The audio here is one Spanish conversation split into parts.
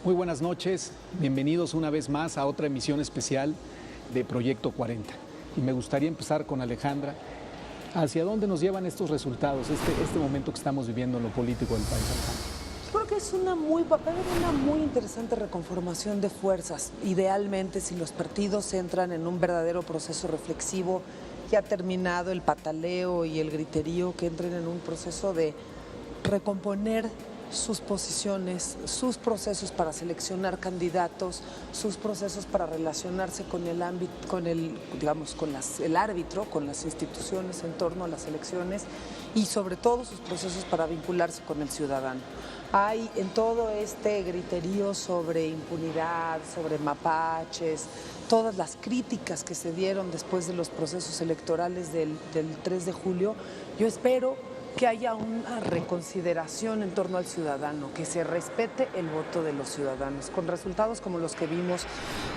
Muy buenas noches, bienvenidos una vez más a otra emisión especial de Proyecto 40. Y me gustaría empezar con Alejandra. ¿Hacia dónde nos llevan estos resultados, este momento que estamos viviendo en lo político del país, Alejandra? Creo que va a haber una muy interesante reconformación de fuerzas. Idealmente, si los partidos entran en un verdadero proceso reflexivo, ya terminado el pataleo y el griterío, que entren en un proceso de recomponer sus posiciones, sus procesos para seleccionar candidatos, sus procesos para relacionarse con el ámbito, el árbitro, con las instituciones en torno a las elecciones y sobre todo sus procesos para vincularse con el ciudadano. Hay en todo este griterío sobre impunidad, sobre mapaches, todas las críticas que se dieron después de los procesos electorales del 3 de julio, yo espero que haya una reconsideración en torno al ciudadano, que se respete el voto de los ciudadanos. Con resultados como los que vimos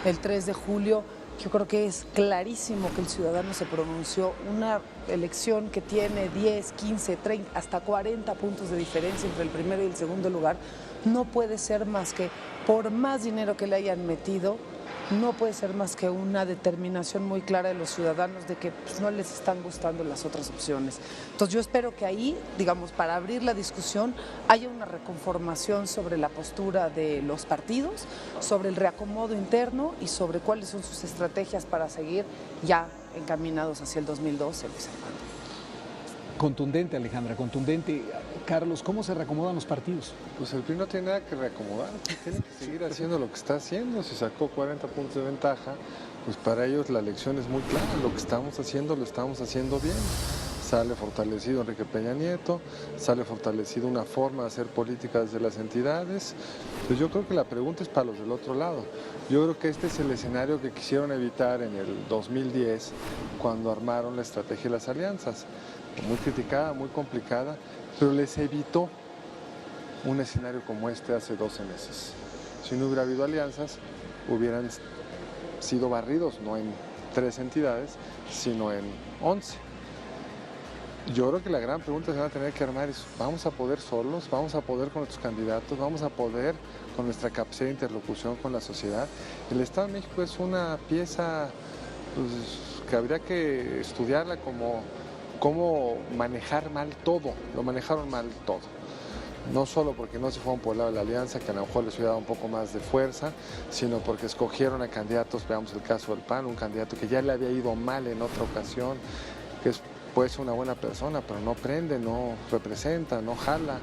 el 3 de julio, yo creo que es clarísimo que el ciudadano se pronunció. Una elección que tiene 10, 15, 30, hasta 40 puntos de diferencia entre el primero y el segundo lugar, no puede ser más que, por más dinero que le hayan metido, no puede ser más que una determinación muy clara de los ciudadanos de que no les están gustando las otras opciones. Entonces yo espero que ahí, para abrir la discusión, haya una reconformación sobre la postura de los partidos, sobre el reacomodo interno y sobre cuáles son sus estrategias para seguir ya encaminados hacia el 2012, Luis Armando. Contundente, Alejandra, contundente. Carlos, ¿cómo se reacomodan los partidos? Pues el PRI no tiene nada que reacomodar, tiene que seguir haciendo lo que está haciendo. Si sacó 40 puntos de ventaja, pues para ellos la elección es muy clara, lo que estamos haciendo lo estamos haciendo bien. Sale fortalecido Enrique Peña Nieto, sale fortalecido una forma de hacer política desde las entidades. Pues yo creo que la pregunta es para los del otro lado. Yo creo que este es el escenario que quisieron evitar en el 2010 cuando armaron la estrategia de las alianzas. Muy criticada, muy complicada, pero les evitó un escenario como este hace 12 meses. Si no hubiera habido alianzas, hubieran sido barridos, no en 3 entidades, sino en 11. Yo creo que la gran pregunta que se van a tener que armar es, ¿vamos a poder solos? ¿Vamos a poder con nuestros candidatos? ¿Vamos a poder con nuestra capacidad de interlocución con la sociedad? El Estado de México es una pieza pues, que habría que estudiarla como cómo manejar mal todo. Lo manejaron mal todo. No solo porque no se fueron por el lado de la alianza, que a lo mejor les hubiera dado un poco más de fuerza, sino porque escogieron a candidatos, veamos el caso del PAN, un candidato que ya le había ido mal en otra ocasión, que puede ser una buena persona, pero no prende, no representa, no jala.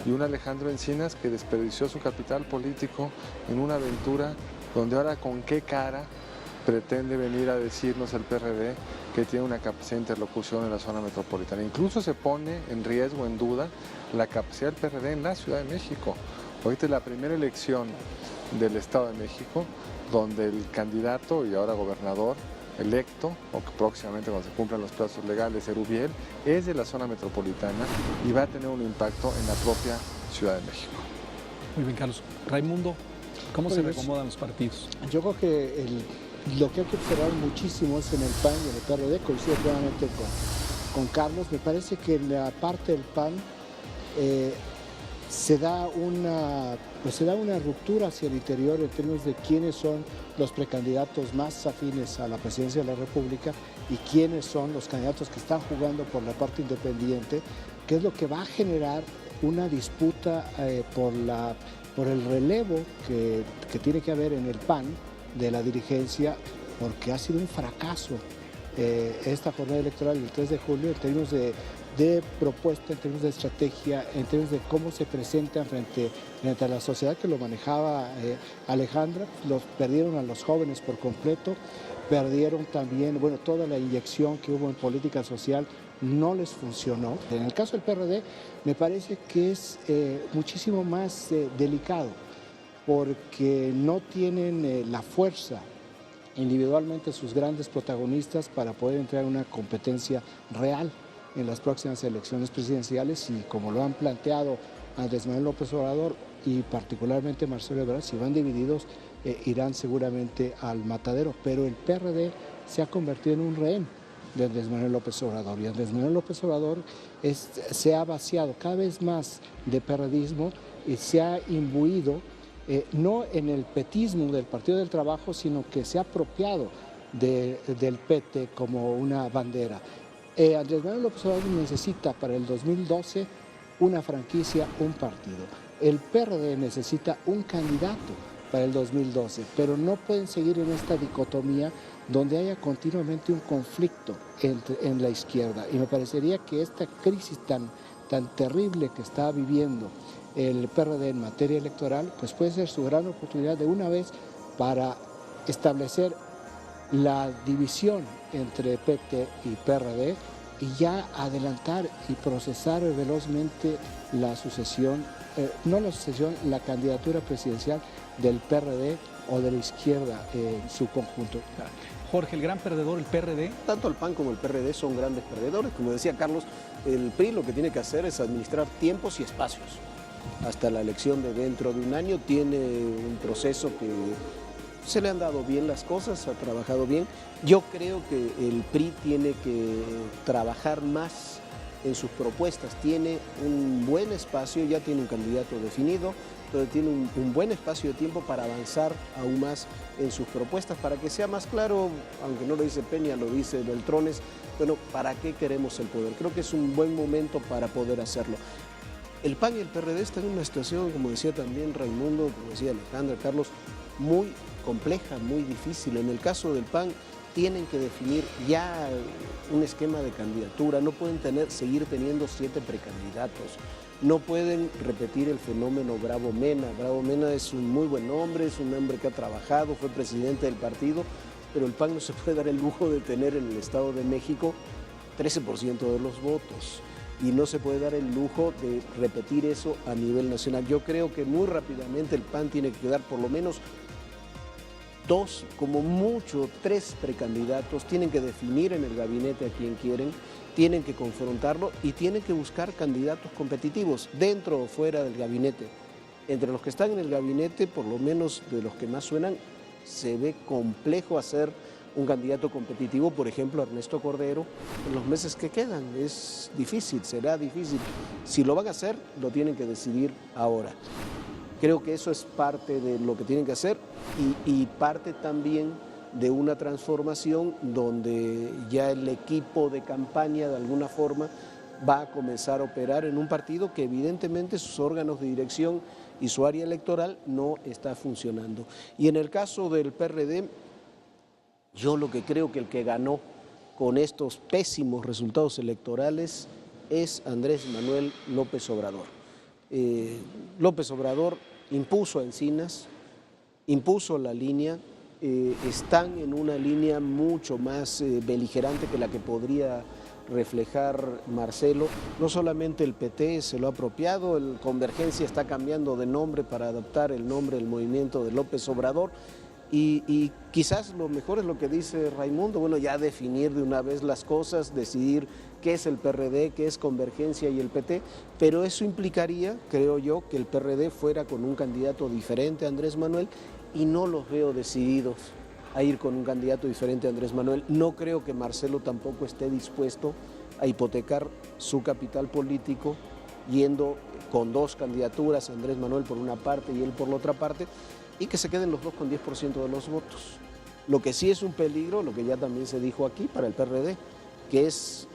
Y un Alejandro Encinas que desperdició su capital político en una aventura donde ahora con qué cara pretende venir a decirnos el PRD que tiene una capacidad de interlocución en la zona metropolitana. Incluso se pone en riesgo, en duda, la capacidad del PRD en la Ciudad de México. Ahorita es la primera elección del Estado de México donde el candidato y ahora gobernador electo, o que próximamente cuando se cumplan los plazos legales, Erubiel, es de la zona metropolitana y va a tener un impacto en la propia Ciudad de México. Muy bien, Carlos. Raimundo, ¿cómo se reacomodan los partidos? Yo creo que lo que hay que observar muchísimo es en el PAN y en el PRD, coincido plenamente con Carlos. Me parece que en la parte del PAN se da una ruptura hacia el interior en términos de quiénes son los precandidatos más afines a la presidencia de la República y quiénes son los candidatos que están jugando por la parte independiente, que es lo que va a generar una disputa por el relevo que tiene que haber en el PAN de la dirigencia, porque ha sido un fracaso esta jornada electoral del 3 de julio en términos de propuesta, en términos de estrategia, en términos de cómo se presentan frente a la sociedad que lo manejaba Alejandra. Perdieron a los jóvenes por completo, perdieron también, toda la inyección que hubo en política social no les funcionó. En el caso del PRD me parece que es muchísimo más delicado, porque no tienen la fuerza individualmente sus grandes protagonistas para poder entrar en una competencia real en las próximas elecciones presidenciales, y como lo han planteado Andrés Manuel López Obrador y particularmente Marcelo Ebrard, si van divididos irán seguramente al matadero, pero el PRD se ha convertido en un rehén de Andrés Manuel López Obrador, y Andrés Manuel López Obrador se ha vaciado cada vez más de perredismo y se ha imbuido no en el petismo del Partido del Trabajo, sino que se ha apropiado del PT como una bandera. Andrés Manuel López Obrador necesita para el 2012 una franquicia, un partido. El PRD necesita un candidato para el 2012, pero no pueden seguir en esta dicotomía donde haya continuamente un conflicto en la izquierda. Y me parecería que esta crisis tan terrible que está viviendo el PRD en materia electoral, pues puede ser su gran oportunidad de una vez para establecer la división entre PT y PRD y ya adelantar y procesar velozmente la sucesión, la candidatura presidencial del PRD o de la izquierda en su conjunto. Jorge, el gran perdedor, el PRD. Tanto el PAN como el PRD son grandes perdedores. Como decía Carlos, el PRI lo que tiene que hacer es administrar tiempos y espacios. Hasta la elección de dentro de un año tiene un proceso que se le han dado bien las cosas, ha trabajado bien. Yo creo que el PRI tiene que trabajar más en sus propuestas. Tiene un buen espacio, ya tiene un candidato definido, entonces tiene un buen espacio de tiempo para avanzar aún más en sus propuestas, para que sea más claro, aunque no lo dice Peña, lo dice Beltrones, bueno, ¿para qué queremos el poder? Creo que es un buen momento para poder hacerlo. El PAN y el PRD están en una situación, como decía también Raimundo, como decía Alejandra, Carlos, muy compleja, muy difícil. En el caso del PAN tienen que definir ya un esquema de candidatura, no pueden seguir teniendo 7 precandidatos, no pueden repetir el fenómeno Bravo Mena. Bravo Mena es un muy buen hombre, es un hombre que ha trabajado, fue presidente del partido, pero el PAN no se puede dar el lujo de tener en el Estado de México 13% de los votos. Y no se puede dar el lujo de repetir eso a nivel nacional. Yo creo que muy rápidamente el PAN tiene que quedar por lo menos 2, como mucho 3 precandidatos, tienen que definir en el gabinete a quién quieren, tienen que confrontarlo y tienen que buscar candidatos competitivos dentro o fuera del gabinete. Entre los que están en el gabinete, por lo menos de los que más suenan, se ve complejo hacer un candidato competitivo, por ejemplo, Ernesto Cordero, en los meses que quedan. Es difícil, será difícil. Si lo van a hacer, lo tienen que decidir ahora. Creo que eso es parte de lo que tienen que hacer y parte también de una transformación donde ya el equipo de campaña de alguna forma va a comenzar a operar en un partido que evidentemente sus órganos de dirección y su área electoral no está funcionando. Y en el caso del PRD, yo lo que creo que el que ganó con estos pésimos resultados electorales es Andrés Manuel López Obrador. López Obrador impuso a Encinas, impuso la línea, están en una línea mucho más beligerante que la que podría reflejar Marcelo. No solamente el PT se lo ha apropiado, el Convergencia está cambiando de nombre para adaptar el nombre del movimiento de López Obrador. Y quizás lo mejor es lo que dice Raimundo, bueno, ya definir de una vez las cosas, decidir qué es el PRD, qué es Convergencia y el PT, pero eso implicaría, creo yo, que el PRD fuera con un candidato diferente a Andrés Manuel y no los veo decididos a ir con un candidato diferente a Andrés Manuel. No creo que Marcelo tampoco esté dispuesto a hipotecar su capital político yendo con 2 candidaturas, Andrés Manuel por una parte y él por la otra parte, y que se queden los 2 con 10% de los votos. Lo que sí es un peligro, lo que ya también se dijo aquí para el PRD, que es,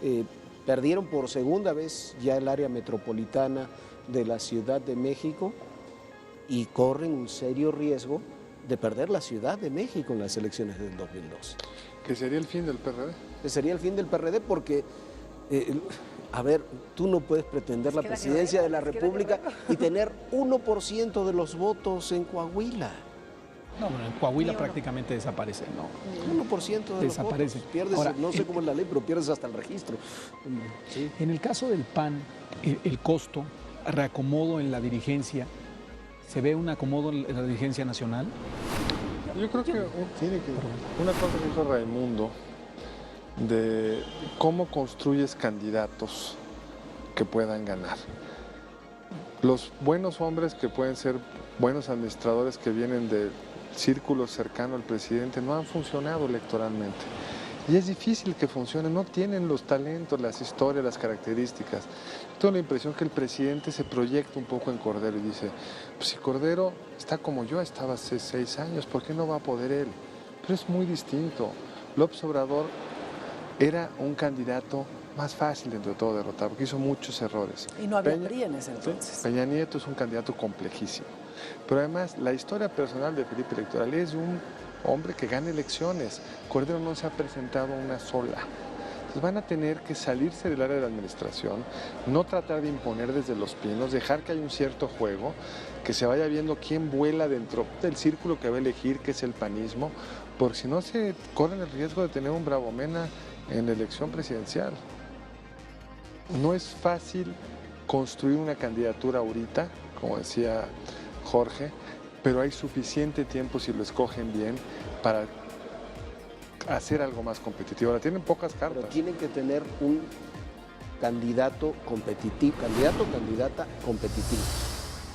perdieron por segunda vez ya el área metropolitana de la Ciudad de México y corren un serio riesgo de perder la Ciudad de México en las elecciones del 2012. ¿Que sería el fin del PRD? Que sería el fin del PRD porque... a ver, tú no puedes pretender la presidencia de la República y tener 1% de los votos en Coahuila. No, bueno, en Coahuila prácticamente desaparece, ¿no? 1% de desaparece. Los votos. Pierdes, ahora, no sé cómo es la ley, pero pierdes hasta el registro. Sí. En el caso del PAN, el costo, reacomodo en la dirigencia, ¿se ve un acomodo en la dirigencia nacional? Yo creo que una cosa que dijo Raimundo, de cómo construyes candidatos que puedan ganar. Los buenos hombres que pueden ser buenos administradores que vienen del círculo cercano al presidente no han funcionado electoralmente. Y es difícil que funcione, no tienen los talentos, las historias, las características. Tengo la impresión que el presidente se proyecta un poco en Cordero y dice, pues si Cordero está como yo estaba hace 6 años, ¿por qué no va a poder él? Pero es muy distinto. López Obrador era un candidato más fácil dentro de todo derrotar, porque hizo muchos errores. Y no había PRI en ese entonces. Peña Nieto es un candidato complejísimo. Pero además, la historia personal de Felipe Electoral es un hombre que gana elecciones. Cordero no se ha presentado una sola. Entonces van a tener que salirse del área de la administración, no tratar de imponer desde los pinos, dejar que haya un cierto juego, que se vaya viendo quién vuela dentro del círculo que va a elegir, que es el panismo, porque si no se corren el riesgo de tener un Bravo Mena en la elección presidencial. No es fácil construir una candidatura ahorita, como decía Jorge, pero hay suficiente tiempo si lo escogen bien para hacer algo más competitivo. Ahora tienen pocas cartas. Pero tienen que tener un candidato competitivo, candidato o candidata competitivo.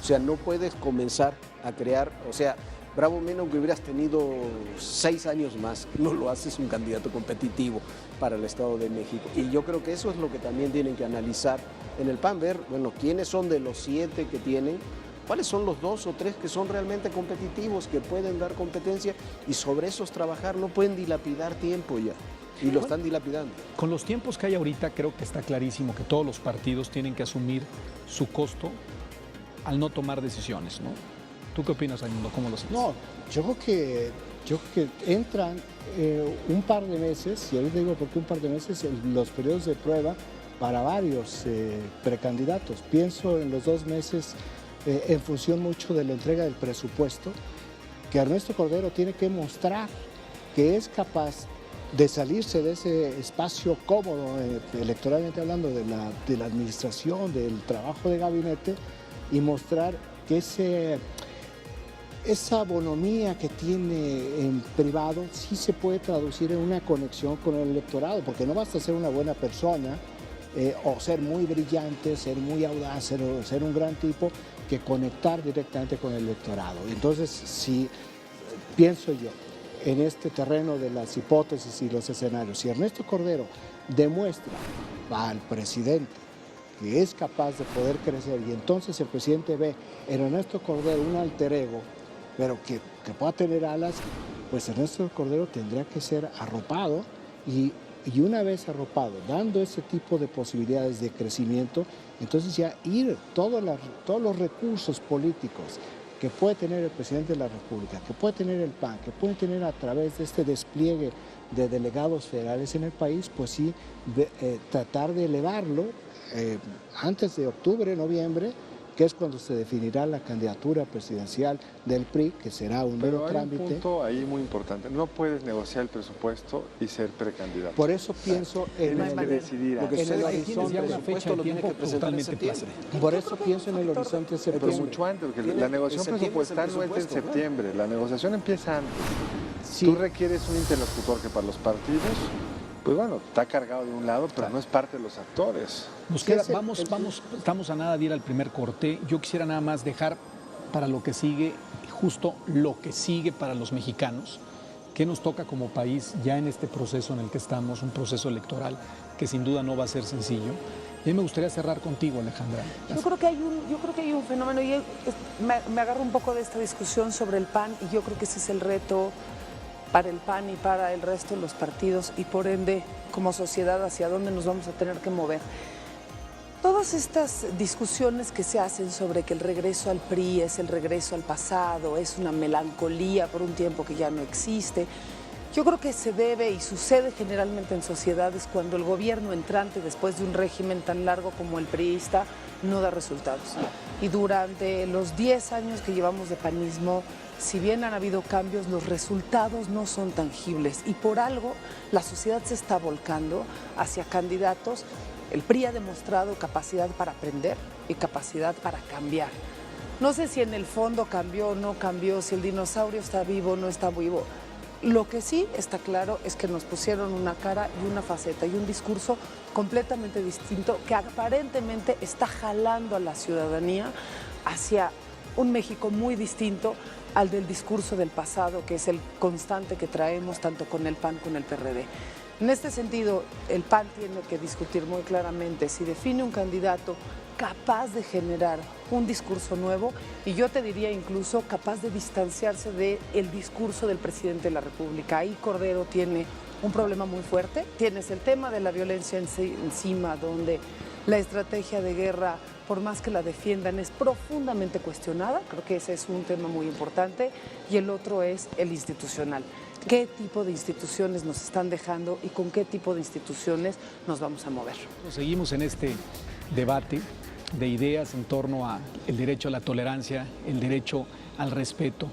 O sea, no puedes comenzar a crear, o sea, Bravo Mena, aunque hubieras tenido 6 años más, no lo haces un candidato competitivo para el Estado de México. Y yo creo que eso es lo que también tienen que analizar en el PAN, ver, bueno, quiénes son de los 7 que tienen, cuáles son los 2 o 3 que son realmente competitivos, que pueden dar competencia y sobre esos trabajar, no pueden dilapidar tiempo ya. Y lo están dilapidando. Con los tiempos que hay ahorita, creo que está clarísimo que todos los partidos tienen que asumir su costo al no tomar decisiones, ¿no? ¿Tú qué opinas, Raimundo? ¿Cómo lo sientes? No, yo creo que entran un par de meses, y ahorita digo por qué un par de meses, los periodos de prueba para varios precandidatos. Pienso en los 2 meses en función mucho de la entrega del presupuesto, que Ernesto Cordero tiene que mostrar que es capaz de salirse de ese espacio cómodo, electoralmente hablando, de la administración, del trabajo de gabinete, y mostrar que esa bonomía que tiene en privado sí se puede traducir en una conexión con el electorado, porque no basta ser una buena persona o ser muy brillante, ser muy audaz, ser un gran tipo, que conectar directamente con el electorado. Entonces, si pienso yo en este terreno de las hipótesis y los escenarios, si Ernesto Cordero demuestra al presidente que es capaz de poder crecer y entonces el presidente ve en Ernesto Cordero un alter ego, pero que pueda tener alas, pues Ernesto Cordero tendrá que ser arropado y una vez arropado, dando ese tipo de posibilidades de crecimiento, entonces ya ir todos los recursos políticos que puede tener el presidente de la República, que puede tener el PAN, que puede tener a través de este despliegue de delegados federales en el país, pues sí, tratar de elevarlo antes de octubre, noviembre, que es cuando se definirá la candidatura presidencial del PRI, que será un mero trámite. Pero hay un punto ahí muy importante, no puedes negociar el presupuesto y ser precandidato. Por eso pienso tienes que decidir Lo que antes. sucede Hay es que quienes ya el una presupuesto fecha de lo tiene tiempo que presentar en totalmente septiembre. Por eso pienso en el horizonte de Pero septiembre. mucho antes, porque Tiene- la en negociación septiembre es el presupuestal no es en presupuesto, claro. septiembre, la negociación empieza antes. Sí. Tú requieres un interlocutor que para los partidos, pues bueno, está cargado de un lado, pero no es parte de los actores. Nos Sí, queda, ese- vamos, estamos a nada de ir al primer corte. Yo quisiera nada más dejar para lo que sigue, justo lo que sigue para los mexicanos, que nos toca como país ya en este proceso en el que estamos, un proceso electoral que sin duda no va a ser sencillo. Y a mí me gustaría cerrar contigo, Alejandra. Yo creo que hay un fenómeno, y me agarro un poco de esta discusión sobre el PAN, y yo creo que ese es el reto para el PAN y para el resto de los partidos, y por ende, como sociedad, hacia dónde nos vamos a tener que mover. Todas estas discusiones que se hacen sobre que el regreso al PRI es el regreso al pasado, es una melancolía por un tiempo que ya no existe, yo creo que se debe y sucede generalmente en sociedades cuando el gobierno entrante, después de un régimen tan largo como el priista, no da resultados. Y durante los 10 años que llevamos de panismo, si bien han habido cambios, los resultados no son tangibles. Y por algo la sociedad se está volcando hacia candidatos. El PRI ha demostrado capacidad para aprender y capacidad para cambiar. No sé si en el fondo cambió o no cambió, si el dinosaurio está vivo o no está vivo. Lo que sí está claro es que nos pusieron una cara y una faceta y un discurso completamente distinto que aparentemente está jalando a la ciudadanía hacia un México muy distinto al del discurso del pasado, que es el constante que traemos tanto con el PAN como con el PRD. En este sentido, el PAN tiene que discutir muy claramente si define un candidato capaz de generar un discurso nuevo y yo te diría incluso capaz de distanciarse del discurso del presidente de la República. Ahí Cordero tiene un problema muy fuerte. Tienes el tema de la violencia encima, donde la estrategia de guerra, por más que la defiendan, es profundamente cuestionada. Creo que ese es un tema muy importante. Y el otro es el institucional. ¿Qué tipo de instituciones nos están dejando y con qué tipo de instituciones nos vamos a mover? Seguimos en este debate de ideas en torno al derecho a la tolerancia, el derecho al respeto,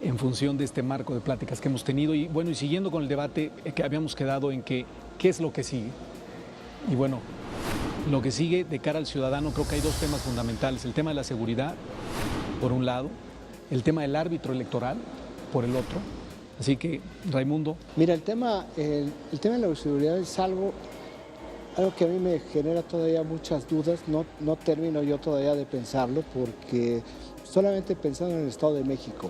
en función de este marco de pláticas que hemos tenido. Y bueno, y siguiendo con el debate que habíamos quedado en que, ¿qué es lo que sigue? Y bueno, lo que sigue de cara al ciudadano, creo que hay dos temas fundamentales: el tema de la seguridad, por un lado, el tema del árbitro electoral, por el otro. Así que, Raimundo. Mira, el tema de la seguridad es algo que a mí me genera todavía muchas dudas. No termino yo todavía de pensarlo, porque solamente pensando en el Estado de México,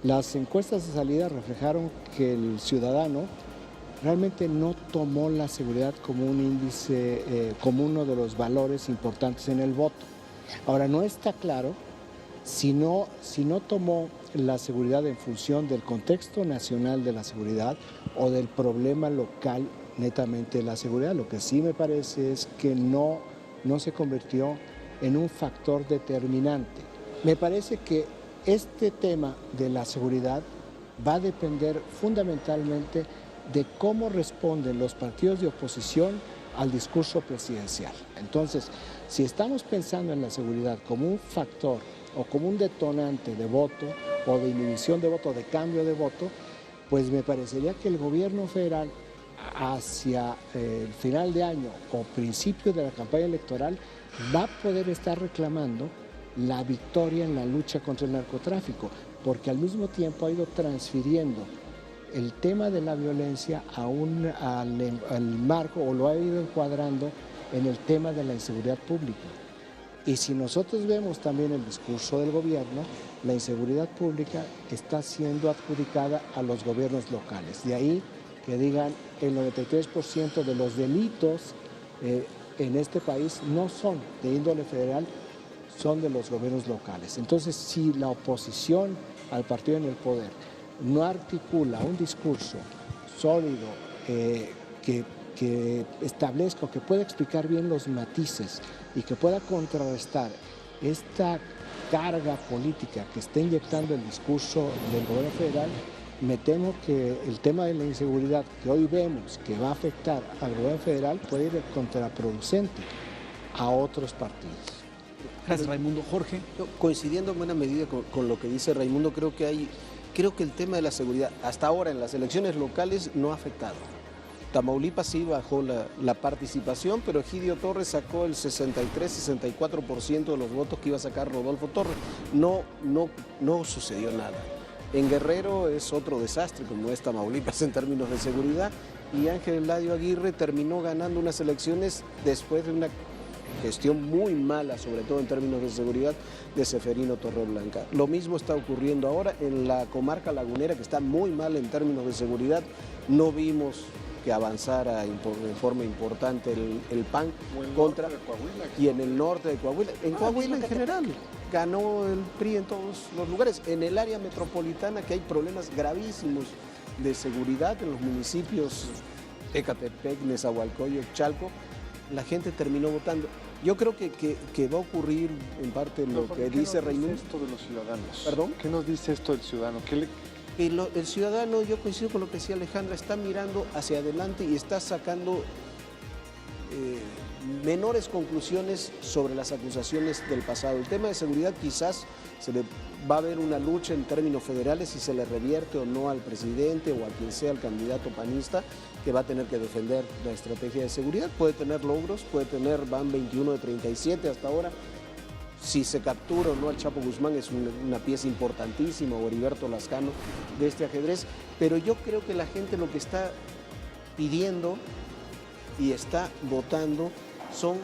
las encuestas de salida reflejaron que el ciudadano realmente no tomó la seguridad como un índice, como uno de los valores importantes en el voto. Ahora, no está claro si no tomó la seguridad en función del contexto nacional de la seguridad o del problema local netamente de la seguridad. Lo que sí me parece es que no se convirtió en un factor determinante. Me parece que este tema de la seguridad va a depender fundamentalmente de cómo responden los partidos de oposición al discurso presidencial. Entonces, si estamos pensando en la seguridad como un factor o como un detonante de voto o de inhibición de voto, de cambio de voto, pues me parecería que el gobierno federal hacia el final de año o principio de la campaña electoral va a poder estar reclamando la victoria en la lucha contra el narcotráfico, porque al mismo tiempo ha ido transfiriendo el tema de la violencia al marco, o lo ha ido encuadrando en el tema de la inseguridad pública. Y si nosotros vemos también el discurso del gobierno, la inseguridad pública está siendo adjudicada a los gobiernos locales. De ahí que digan el 93% de los delitos en este país no son de índole federal, son de los gobiernos locales. Entonces, si la oposición al partido en el poder no articula un discurso sólido que establezca, que pueda explicar bien los matices y que pueda contrarrestar esta carga política que está inyectando el discurso del gobierno federal, me temo que el tema de la inseguridad que hoy vemos que va a afectar al gobierno federal puede ir contraproducente a otros partidos. Gracias, Raimundo. Jorge. Coincidiendo en buena medida con lo que dice Raimundo, creo que el tema de la seguridad hasta ahora en las elecciones locales no ha afectado. Tamaulipas sí bajó la participación, pero Egidio Torres sacó el 63-64% de los votos que iba a sacar Rodolfo Torres. No sucedió nada. En Guerrero es otro desastre, como es Tamaulipas en términos de seguridad, y Ángel Eladio Aguirre terminó ganando unas elecciones después de una gestión muy mala, sobre todo en términos de seguridad, de Seferino Torreblanca. Lo mismo está ocurriendo ahora en la comarca lagunera, que está muy mal en términos de seguridad. No vimos que avanzara en forma importante el PAN contra Coahuila, y en el norte de Coahuila, en Coahuila en general, ganó el PRI en todos los lugares. En el área metropolitana, que hay problemas gravísimos de seguridad en los municipios Ecatepec, Nezahualcóyotl, Chalco, la gente terminó votando. Yo creo que va a ocurrir en parte lo que dice Raimundo. ¿Qué nos dice esto de los ciudadanos? ¿Perdón? ¿Qué nos dice esto del ciudadano? El ciudadano, yo coincido con lo que decía Alejandra, está mirando hacia adelante y está sacando menores conclusiones sobre las acusaciones del pasado. El tema de seguridad quizás va a haber una lucha en términos federales si se le revierte o no al presidente o a quien sea el candidato panista que va a tener que defender la estrategia de seguridad. Puede tener logros, van 21 de 37 hasta ahora. Si se captura o no al Chapo Guzmán es una pieza importantísima, o Heriberto Lascano, de este ajedrez, pero yo creo que la gente lo que está pidiendo y está votando son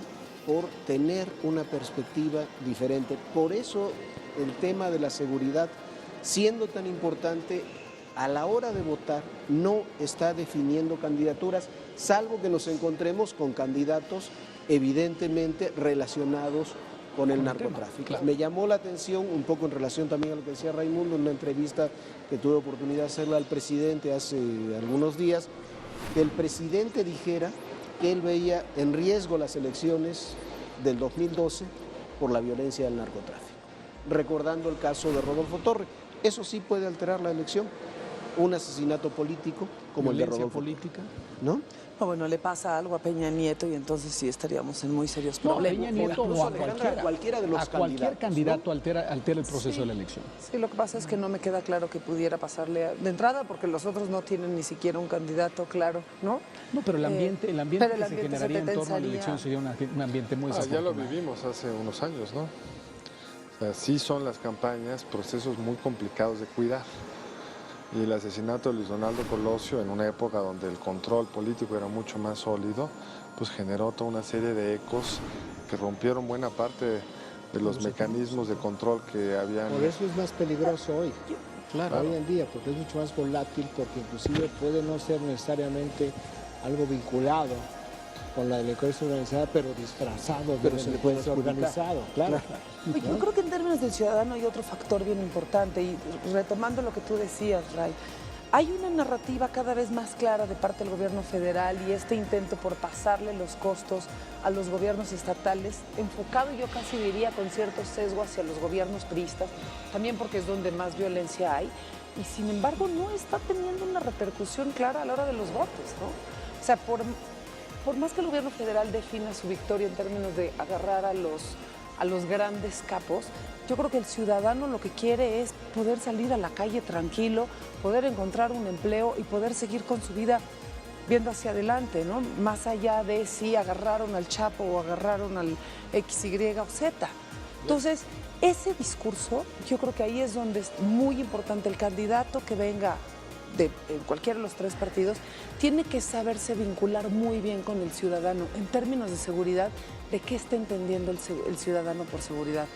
por tener una perspectiva diferente. Por eso el tema de la seguridad, siendo tan importante, a la hora de votar no está definiendo candidaturas, salvo que nos encontremos con candidatos evidentemente relacionados con el narcotráfico. Claro. Me llamó la atención, un poco en relación también a lo que decía Raimundo, en una entrevista que tuve oportunidad de hacerle al presidente hace algunos días, que el presidente dijera que él veía en riesgo las elecciones del 2012 por la violencia del narcotráfico, recordando el caso de Rodolfo Torre. Eso sí puede alterar la elección, un asesinato político como el de Violencia Rodolfo, política. ¿no? No, bueno, le pasa algo a Peña Nieto y entonces sí estaríamos en muy serios No, problemas. Peña Nieto Incluso, o a Alejandra, cualquiera de los a cualquier candidatos, candidato altera el proceso de la elección. Sí, lo que pasa es que no me queda claro que pudiera pasarle de entrada porque los otros no tienen ni siquiera un candidato claro, ¿no? No, pero el ambiente pero el que se ambiente generaría se en torno a la tensaría. elección sería un ambiente muy Ya lo desafortunado. vivimos hace unos años, ¿no? O sea, sí son las campañas procesos muy complicados de cuidar. Y el asesinato de Luis Donaldo Colosio, en una época donde el control político era mucho más sólido, pues generó toda una serie de ecos que rompieron buena parte de los mecanismos de control que habían. Por eso es más peligroso hoy. Claro. Hoy en día, porque es mucho más volátil, porque inclusive puede no ser necesariamente algo vinculado con la delincuencia organizada, pero disfrazado de Pero se le puede delincuencia adjudicar. organizado, claro. Oye, yo creo que en términos del ciudadano hay otro factor bien importante y retomando lo que tú decías, Ray, hay una narrativa cada vez más clara de parte del gobierno federal y este intento por pasarle los costos a los gobiernos estatales, enfocado yo casi diría con cierto sesgo hacia los gobiernos priistas, también porque es donde más violencia hay y sin embargo no está teniendo una repercusión clara a la hora de los votos, ¿no? O sea, por más que el gobierno federal defina su victoria en términos de agarrar a los grandes capos, yo creo que el ciudadano lo que quiere es poder salir a la calle tranquilo, poder encontrar un empleo y poder seguir con su vida viendo hacia adelante, ¿no? Más allá de si agarraron al Chapo o agarraron al X, Y o Z. Entonces, ese discurso, yo creo que ahí es donde es muy importante el candidato que venga de cualquiera de los tres partidos, tiene que saberse vincular muy bien con el ciudadano en términos de seguridad, de qué está entendiendo el ciudadano por seguridad.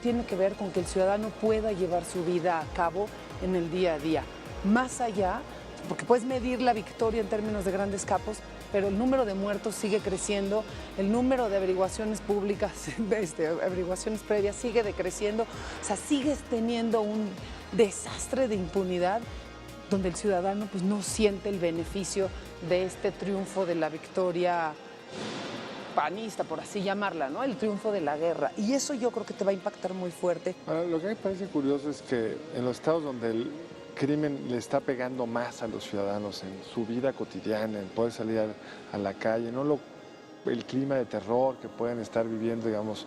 Tiene que ver con que el ciudadano pueda llevar su vida a cabo en el día a día. Más allá, porque puedes medir la victoria en términos de grandes capos, pero el número de muertos sigue creciendo, el número de averiguaciones públicas, averiguaciones previas sigue decreciendo, o sea, sigues teniendo un desastre de impunidad donde el ciudadano pues no siente el beneficio de este triunfo de la victoria panista, por así llamarla, ¿no? El triunfo de la guerra. Y eso yo creo que te va a impactar muy fuerte. Ahora, lo que me parece curioso es que en los estados donde el crimen le está pegando más a los ciudadanos en su vida cotidiana, en poder salir a la calle, no el clima de terror que pueden estar viviendo, digamos,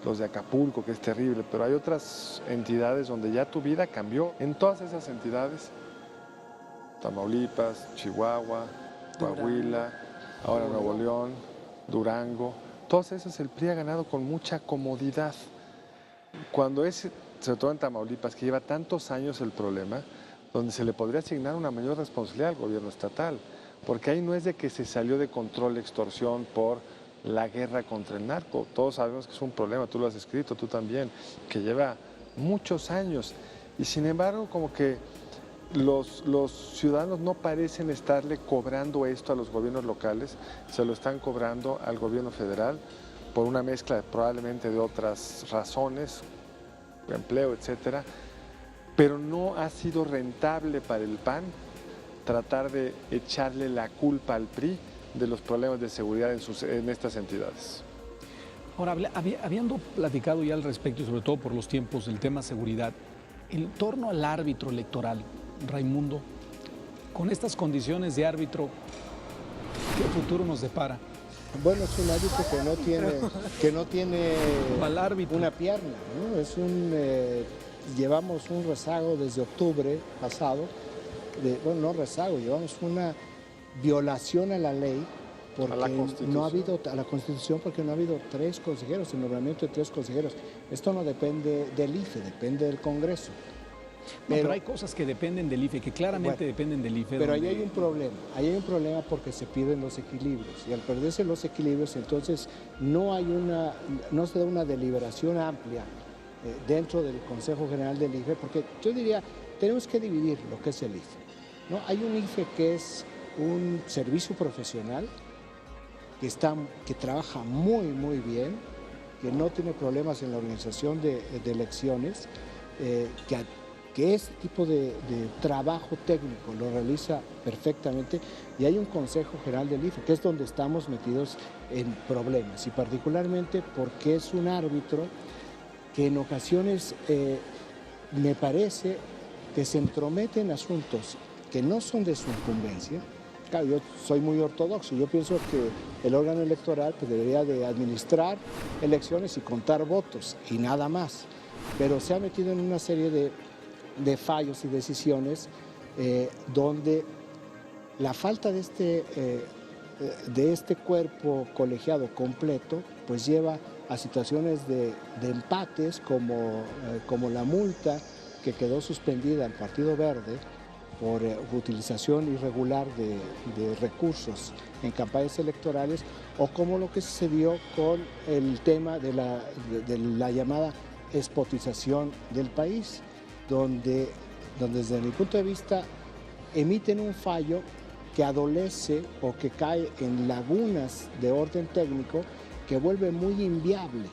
los de Acapulco, que es terrible, pero hay otras entidades donde ya tu vida cambió. En todas esas entidades, Tamaulipas, Chihuahua, Coahuila, ahora Nuevo León, Durango, todas esas el PRI ha ganado con mucha comodidad. Cuando sobre todo en Tamaulipas, que lleva tantos años el problema, donde se le podría asignar una mayor responsabilidad al gobierno estatal, porque ahí no es de que se salió de control la extorsión por la guerra contra el narco. Todos sabemos que es un problema, tú lo has escrito, tú también, que lleva muchos años. Y sin embargo, como que los ciudadanos no parecen estarle cobrando esto a los gobiernos locales, se lo están cobrando al gobierno federal por una mezcla probablemente de otras razones, empleo, etcétera, pero no ha sido rentable para el PAN tratar de echarle la culpa al PRI de los problemas de seguridad en estas entidades. Ahora, habiendo platicado ya al respecto, y sobre todo por los tiempos del tema seguridad, en torno al árbitro electoral, Raimundo, con estas condiciones de árbitro, ¿qué futuro nos depara? Bueno, es un árbitro que no tiene Mal árbitro. una pierna, ¿no? Llevamos un rezago desde octubre pasado, no rezago, llevamos una violación a la ley porque A la Constitución. no ha habido a la Constitución porque no ha habido 3 consejeros, el nombramiento de 3 consejeros. Esto no depende del IFE, depende del Congreso. Pero hay cosas que dependen del IFE, que claramente dependen del IFE. Pero ahí hay un problema porque se pierden los equilibrios y al perderse los equilibrios entonces no se da una deliberación amplia dentro del Consejo General del IFE, porque yo diría, tenemos que dividir lo que es el IFE. ¿no? Hay un IFE que es un servicio profesional que trabaja muy bien, que no tiene problemas en la organización de elecciones, que ese tipo de trabajo técnico lo realiza perfectamente, y hay un Consejo General del IFE, que es donde estamos metidos en problemas, y particularmente porque es un árbitro que en ocasiones me parece que se entromete en asuntos que no son de su incumbencia. Claro, yo soy muy ortodoxo, yo pienso que el órgano electoral pues, debería de administrar elecciones y contar votos y nada más, pero se ha metido en una serie de fallos y decisiones donde la falta de este cuerpo colegiado completo pues lleva a situaciones de empates como la multa que quedó suspendida al Partido Verde por utilización irregular de recursos en campañas electorales, o como lo que sucedió con el tema de la llamada espotización del país, donde desde mi punto de vista emiten un fallo que adolece o que cae en lagunas de orden técnico que vuelve muy inviable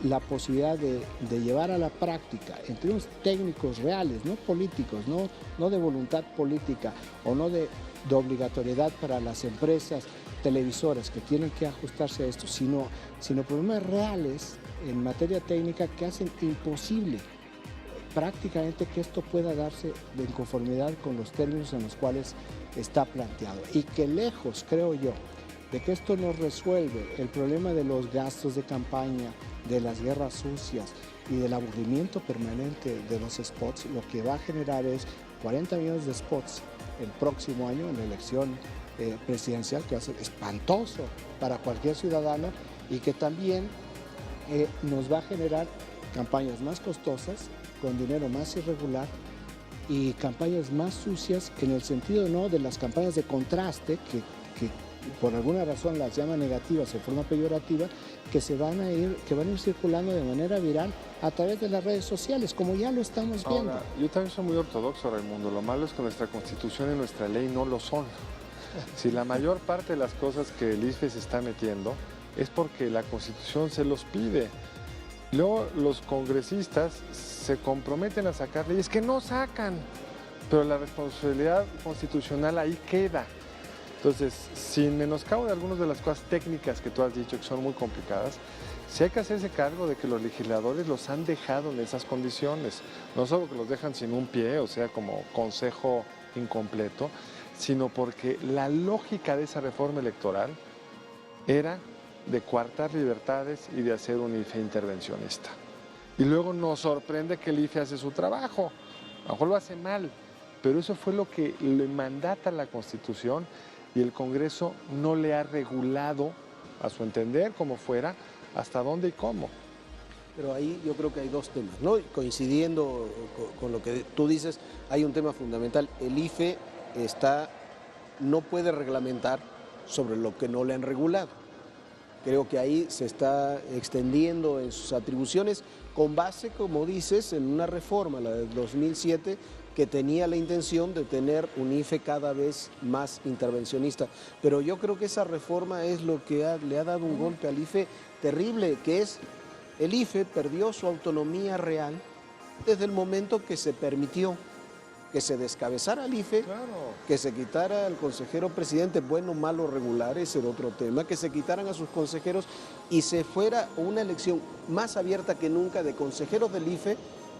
la posibilidad de llevar a la práctica en términos técnicos reales, no políticos, no de voluntad política o no de obligatoriedad para las empresas televisoras que tienen que ajustarse a esto, sino problemas reales en materia técnica que hacen imposible prácticamente que esto pueda darse en conformidad con los términos en los cuales está planteado, y que lejos, creo yo, de que esto nos resuelve el problema de los gastos de campaña, de las guerras sucias y del aburrimiento permanente de los spots, lo que va a generar es 40 millones de spots el próximo año en la elección presidencial, que va a ser espantoso para cualquier ciudadano, y que también nos va a generar campañas más costosas, con dinero más irregular, y campañas más sucias en el sentido no de las campañas de contraste que por alguna razón las llama negativas en forma peyorativa, que van a ir circulando de manera viral a través de las redes sociales, como ya lo estamos viendo. Ahora, yo también soy muy ortodoxo, Raimundo. Lo malo es que nuestra Constitución y nuestra ley no lo son. Si la mayor parte de las cosas que el IFE se está metiendo es porque la Constitución se los pide. Luego los congresistas se comprometen a sacar leyes que no sacan, pero la responsabilidad constitucional ahí queda. Entonces, sin menoscabo de algunas de las cosas técnicas que tú has dicho que son muy complicadas, sí hay que hacerse cargo de que los legisladores los han dejado en esas condiciones. No solo que los dejan sin un pie, o sea, como consejo incompleto, sino porque la lógica de esa reforma electoral era de coartar libertades y de hacer un IFE intervencionista. Y luego nos sorprende que el IFE hace su trabajo. A lo mejor lo hace mal, pero eso fue lo que le mandata la Constitución, y el Congreso no le ha regulado, a su entender, como fuera, hasta dónde y cómo. Pero ahí yo creo que hay dos temas, ¿no? Coincidiendo con lo que tú dices, hay un tema fundamental. El IFE no puede reglamentar sobre lo que no le han regulado. Creo que ahí se está extendiendo en sus atribuciones con base, como dices, en una reforma, la del 2007, que tenía la intención de tener un IFE cada vez más intervencionista. Pero yo creo que esa reforma es lo que le ha dado un golpe al IFE terrible, que es el IFE perdió su autonomía real desde el momento que se permitió que se descabezara el IFE, Claro. que se quitara al consejero presidente, bueno, malo, regular, ese era otro tema, que se quitaran a sus consejeros y se fuera una elección más abierta que nunca de consejeros del IFE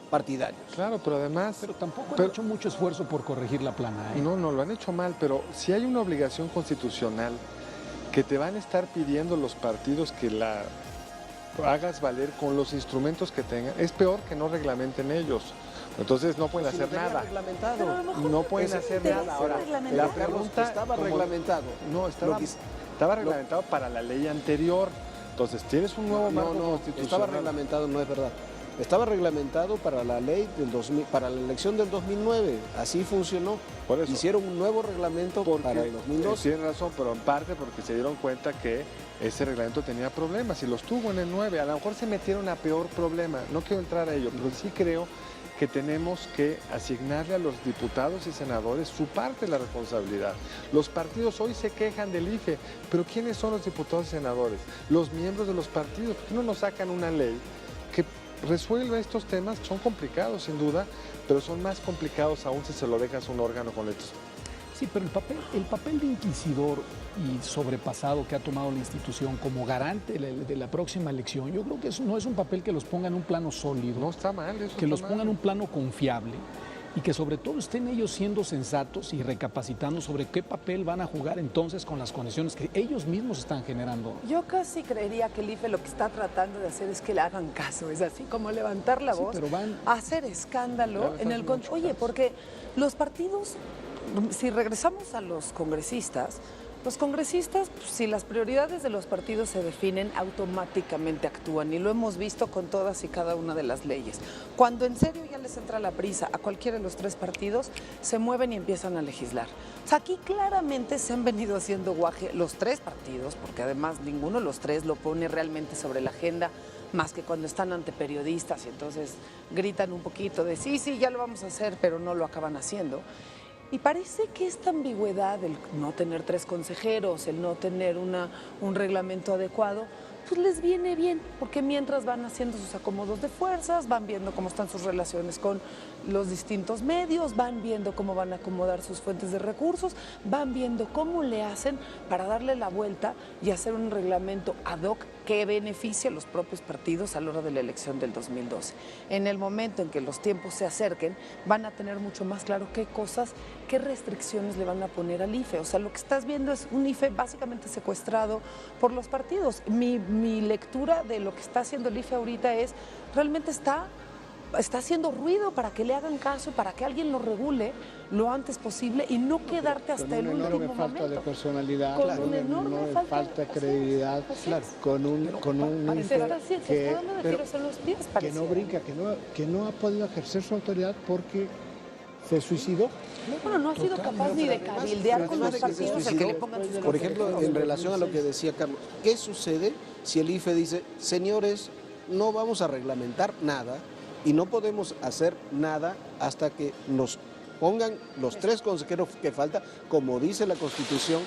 partidarios. Claro, pero además... Pero tampoco han hecho mucho esfuerzo por corregir la plana, ¿eh? No, lo han hecho mal, pero si hay una obligación constitucional que te van a estar pidiendo los partidos que la hagas valer con los instrumentos que tengan, es peor que no reglamenten ellos. Entonces no pueden hacer nada. Pero a lo mejor No pueden les hacer interesa nada. Ahora, reglamentar. la Carlos, pregunta... estaba como- reglamentado. No, estaba reglamentado para la ley anterior. Entonces tienes un nuevo marco constitucional. Estaba reglamentado, no es verdad. Estaba reglamentado para la ley del 2000, para la elección del 2009. Así funcionó. Por eso. Hicieron un nuevo reglamento para el 2012. Tienes razón, pero en parte porque se dieron cuenta que ese reglamento tenía problemas y los tuvo en el 9. A lo mejor se metieron a peor problema. No quiero entrar a ello, pero sí creo que tenemos que asignarle a los diputados y senadores su parte de la responsabilidad. Los partidos hoy se quejan del IFE, pero ¿quiénes son los diputados y senadores? Los miembros de los partidos. ¿Por qué no nos sacan una ley que resuelva estos temas? Son complicados, sin duda, pero son más complicados aún si se lo dejas a un órgano con estos. Sí, pero el papel de inquisidor y sobrepasado que ha tomado la institución como garante de la próxima elección, yo creo que eso no es un papel que los ponga en un plano sólido. No está mal, eso que está los mal. ponga en un plano confiable y que sobre todo estén ellos siendo sensatos y recapacitando sobre qué papel van a jugar entonces con las condiciones que ellos mismos están generando. Yo casi creería que el IFE lo que está tratando de hacer es que le hagan caso, es así como levantar la Sí, voz, pero hacer escándalo en el oye, porque los partidos, si regresamos a los congresistas, pues, si las prioridades de los partidos se definen, automáticamente actúan y lo hemos visto con todas y cada una de las leyes. Cuando en serio ya les entra la prisa a cualquiera de los tres partidos, se mueven y empiezan a legislar. O sea, aquí claramente se han venido haciendo guaje los tres partidos, porque además ninguno de los tres lo pone realmente sobre la agenda, más que cuando están ante periodistas y entonces gritan un poquito de sí, ya lo vamos a hacer, pero no lo acaban haciendo. Y parece que esta ambigüedad, el no tener tres consejeros, el no tener un reglamento adecuado, pues les viene bien, porque mientras van haciendo sus acomodos de fuerzas, van viendo cómo están sus relaciones con los distintos medios, van viendo cómo van a acomodar sus fuentes de recursos, van viendo cómo le hacen para darle la vuelta y hacer un reglamento ad hoc que beneficie a los propios partidos a la hora de la elección del 2012. En el momento en que los tiempos se acerquen, van a tener mucho más claro qué restricciones le van a poner al IFE. O sea, lo que estás viendo es un IFE básicamente secuestrado por los partidos. Mi lectura de lo que está haciendo el IFE ahorita es, realmente está haciendo ruido para que le hagan caso, para que alguien lo regule lo antes posible y no quedarte hasta el último momento. Con una enorme falta de personalidad, Con con una una enorme enorme falta de credibilidad, con un se está que, dando de tiros en los pies, que parece. no brinca, que no ha podido ejercer su autoridad porque se suicidó. Bueno, no ha sido capaz ni de cabildear con los partidos el que le pongan sus Por ejemplo, consejeros. en relación a lo que decía Carlos, ¿qué sucede si el IFE dice, señores, no vamos a reglamentar nada y no podemos hacer nada hasta que nos pongan los tres consejeros que falta, como dice la Constitución,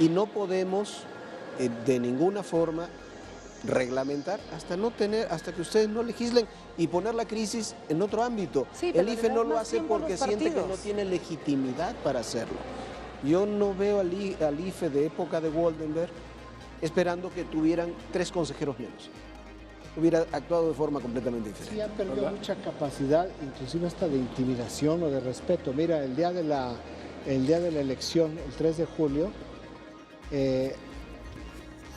y no podemos de ninguna forma reglamentar hasta que ustedes no legislen y poner la crisis en otro ámbito? Sí, el pero IFE le no das lo más hace tiempo a porque los siente que partidos. no tiene legitimidad para hacerlo. Yo no veo al IFE de época de Woldenberg esperando que tuvieran tres consejeros menos. Hubiera actuado de forma completamente Sí, diferente. ha perdido mucha capacidad, inclusive hasta de intimidación o de respeto. Mira, el día de la elección, el 3 de julio,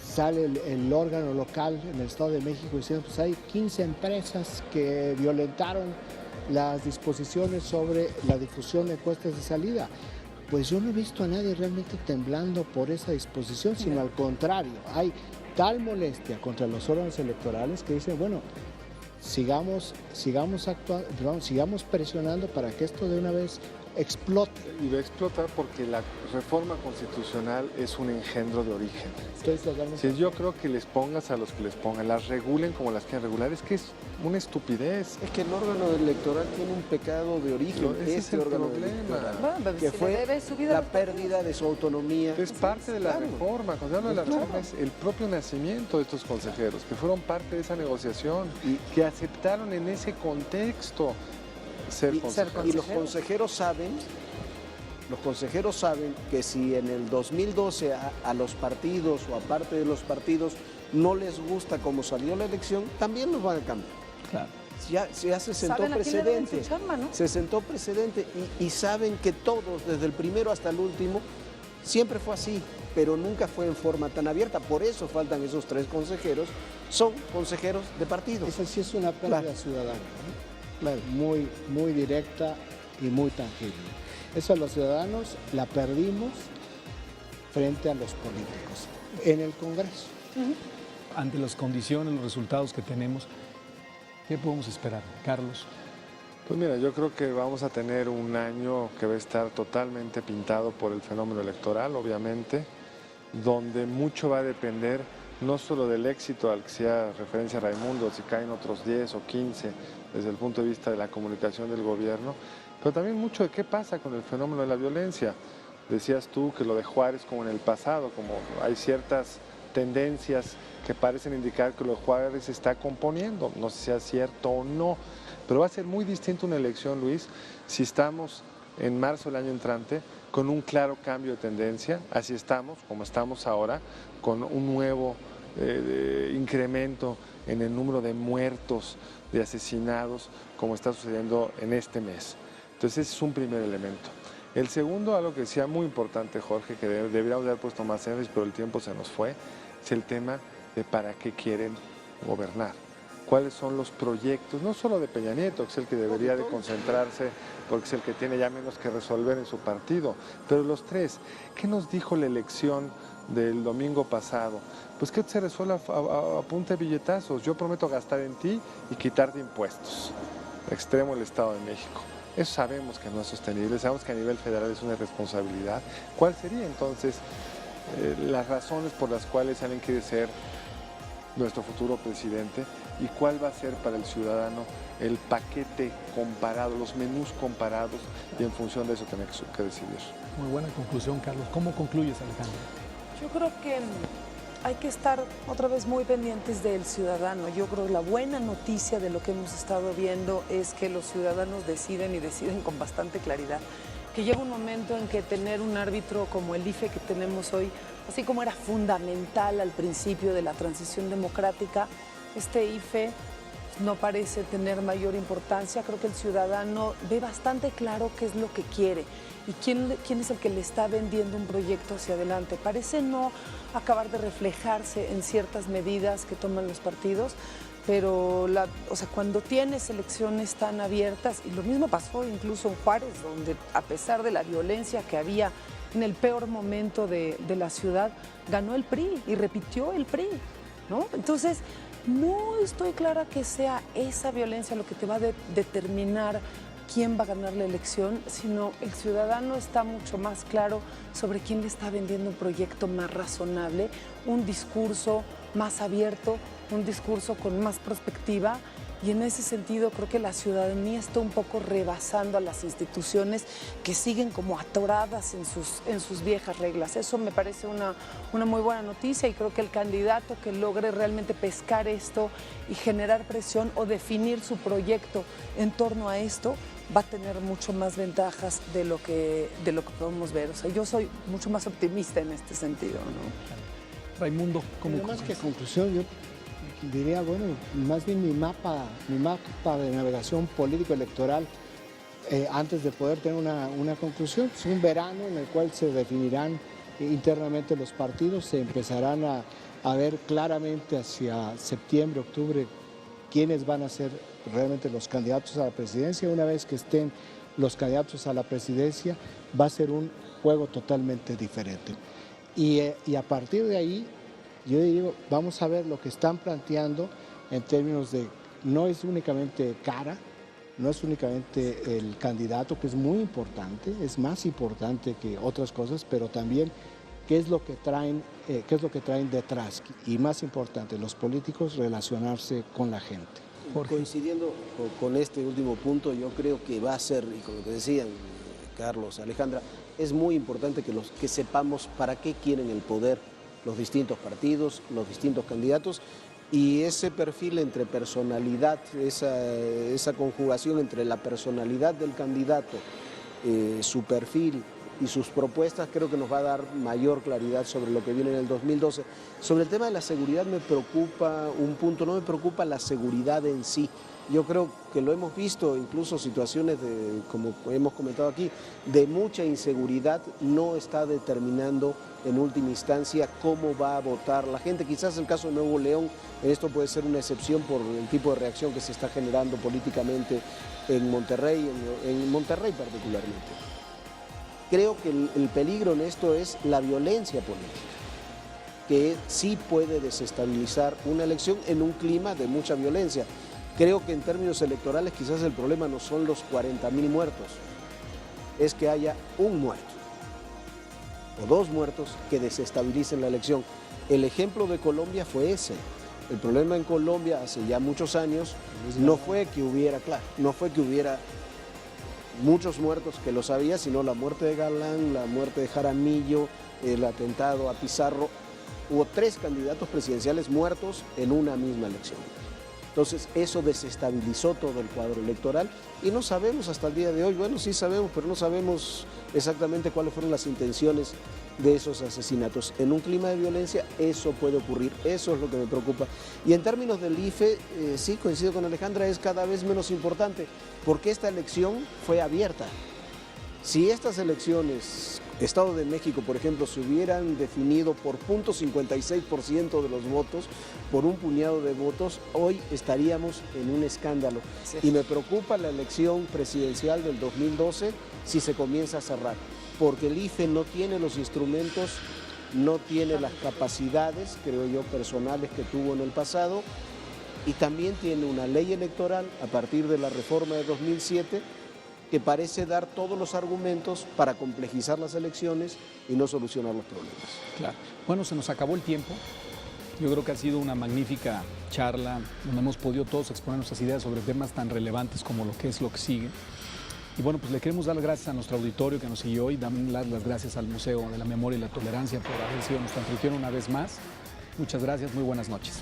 sale el órgano local en el Estado de México diciendo pues hay 15 empresas que violentaron las disposiciones sobre la difusión de encuestas de salida. Pues yo no he visto a nadie realmente temblando por esa disposición, sino al contrario, hay tal molestia contra los órganos electorales que dicen, bueno, sigamos actuando, sigamos presionando para que esto de una vez explote. Y va a explotar porque la reforma constitucional es un engendro de origen. Estoy totalmente... Si yo creo que les pongas a los que les pongan, las regulen como las quieren regular, es que es una estupidez. Es que el órgano electoral tiene un pecado de origen, Ese es el órgano problema. electoral, Bueno, pero que si fue le debe su vida a la los partidos. pérdida de su autonomía. Es parte de la Claro. reforma. Cuando hablo de la reforma es el propio nacimiento de estos consejeros, que fueron parte de esa negociación y que aceptaron en ese contexto ser consejeros. Y los consejeros saben que si en el 2012 a los partidos o a parte de los partidos no les gusta cómo salió la elección, también los van a cambiar. Claro. Ya se sentó Saben a quién le deben precedente. su chamba, ¿no? Se sentó precedente y saben que todos, desde el primero hasta el último, siempre fue así, pero nunca fue en forma tan abierta. Por eso faltan esos tres consejeros, son consejeros de partidos. Esa sí es una pérdida Claro. ciudadana, ¿no? Muy, muy directa y muy tangible. Eso a los ciudadanos la perdimos frente a los políticos en el Congreso. Ante las condiciones, los resultados que tenemos, ¿qué podemos esperar, Carlos? Pues mira, yo creo que vamos a tener un año que va a estar totalmente pintado por el fenómeno electoral, obviamente, donde mucho va a depender no solo del éxito al que hacía referencia Raimundo, si caen otros 10 o 15 desde el punto de vista de la comunicación del gobierno, pero también mucho de qué pasa con el fenómeno de la violencia. Decías tú que lo de Juárez como en el pasado, como hay ciertas tendencias que parecen indicar que lo de Juárez se está componiendo, no sé si sea cierto o no, pero va a ser muy distinto una elección, Luis, si estamos en marzo del año entrante con un claro cambio de tendencia, así estamos, como estamos ahora, con un nuevo incremento en el número de muertos, de asesinados, como está sucediendo en este mes. Entonces ese es un primer elemento. El segundo, algo que decía muy importante Jorge, que deberíamos haber puesto más énfasis, pero el tiempo se nos fue, es el tema de para qué quieren gobernar. Cuáles son los proyectos, no solo de Peña Nieto, que es el que debería de concentrarse, porque es el que tiene ya menos que resolver en su partido, pero los tres. ¿Qué nos dijo la elección del domingo pasado? Pues que se resuelva a punta de billetazos. Yo prometo gastar en ti y quitarte impuestos. Extremo el Estado de México. Eso sabemos que no es sostenible, sabemos que a nivel federal es una irresponsabilidad. ¿Cuál sería entonces las razones por las cuales alguien quiere ser nuestro futuro presidente y cuál va a ser para el ciudadano el paquete comparado, los menús comparados, y en función de eso tener que decidir? Muy buena conclusión, Carlos. ¿Cómo concluyes, Alejandro? Yo creo que hay que estar otra vez muy pendientes del ciudadano. Yo creo que la buena noticia de lo que hemos estado viendo es que los ciudadanos deciden y deciden con bastante claridad. Que llega un momento en que tener un árbitro como el IFE que tenemos hoy, así como era fundamental al principio de la transición democrática, este IFE no parece tener mayor importancia. Creo que el ciudadano ve bastante claro qué es lo que quiere y quién es el que le está vendiendo un proyecto hacia adelante. Parece no acabar de reflejarse en ciertas medidas que toman los partidos, pero cuando tienes elecciones tan abiertas, y lo mismo pasó incluso en Juárez, donde a pesar de la violencia que había en el peor momento de la ciudad, ganó el PRI y repitió el PRI, ¿no? Entonces, no estoy clara que sea esa violencia lo que te va a determinar quién va a ganar la elección, sino el ciudadano está mucho más claro sobre quién le está vendiendo un proyecto más razonable, un discurso más abierto, un discurso con más perspectiva, y en ese sentido creo que la ciudadanía está un poco rebasando a las instituciones que siguen como atoradas en sus viejas reglas. Eso me parece una muy buena noticia, y creo que el candidato que logre realmente pescar esto y generar presión o definir su proyecto en torno a esto va a tener mucho más ventajas de lo que podemos ver. O sea, yo soy mucho más optimista en este sentido, ¿no? Raimundo, ¿cómo Más concluyes? que conclusión, yo diría, bueno, más bien mi mapa de navegación político-electoral antes de poder tener una conclusión. Es un verano en el cual se definirán internamente los partidos, se empezarán a ver claramente hacia septiembre, octubre, quiénes van a ser realmente los candidatos a la presidencia. Una vez que estén los candidatos a la presidencia, va a ser un juego totalmente diferente. Y a partir de ahí, yo digo, vamos a ver lo que están planteando en términos de, no es únicamente cara, no es únicamente el candidato, que es muy importante, es más importante que otras cosas, pero también qué es lo que traen detrás, y más importante, los políticos relacionarse con la gente. Jorge. Coincidiendo con este último punto, yo creo que va a ser, y con lo que decían Carlos, Alejandra, es muy importante que sepamos para qué quieren el poder los distintos partidos, los distintos candidatos, y ese perfil entre personalidad, esa conjugación entre la personalidad del candidato, su perfil y sus propuestas, creo que nos va a dar mayor claridad sobre lo que viene en el 2012. Sobre el tema de la seguridad me preocupa un punto, no me preocupa la seguridad en sí. Yo creo que lo hemos visto, incluso situaciones como hemos comentado aquí, de mucha inseguridad no está determinando en última instancia cómo va a votar la gente. Quizás el caso de Nuevo León, esto puede ser una excepción por el tipo de reacción que se está generando políticamente en Monterrey particularmente. Creo que el peligro en esto es la violencia política, que sí puede desestabilizar una elección en un clima de mucha violencia. Creo que en términos electorales quizás el problema no son los 40,000 muertos, es que haya un muerto o dos muertos que desestabilicen la elección. El ejemplo de Colombia fue ese. El problema en Colombia hace ya muchos años no fue que hubiera, claro, no fue que hubiera muchos muertos que lo sabía, sino la muerte de Galán, la muerte de Jaramillo, el atentado a Pizarro. Hubo 3 candidatos presidenciales muertos en una misma elección. Entonces eso desestabilizó todo el cuadro electoral y no sabemos hasta el día de hoy, bueno, sí sabemos, pero no sabemos exactamente cuáles fueron las intenciones de esos asesinatos. En un clima de violencia eso puede ocurrir, eso es lo que me preocupa. Y en términos del IFE, sí, coincido con Alejandra, es cada vez menos importante porque esta elección fue abierta. Si estas elecciones, Estado de México, por ejemplo, se hubieran definido por 0.56% de los votos, por un puñado de votos, hoy estaríamos en un escándalo. Sí. Y me preocupa la elección presidencial del 2012 si se comienza a cerrar, porque el IFE no tiene los instrumentos, no tiene las capacidades, creo yo, personales que tuvo en el pasado, y también tiene una ley electoral a partir de la reforma de 2007 que parece dar todos los argumentos para complejizar las elecciones y no solucionar los problemas. Claro. Bueno, se nos acabó el tiempo. Yo creo que ha sido una magnífica charla donde hemos podido todos exponer nuestras ideas sobre temas tan relevantes como lo que es lo que sigue. Y bueno, pues le queremos dar las gracias a nuestro auditorio que nos siguió y dar las gracias al Museo de la Memoria y la Tolerancia por haber sido nuestro anfitrión una vez más. Muchas gracias, muy buenas noches.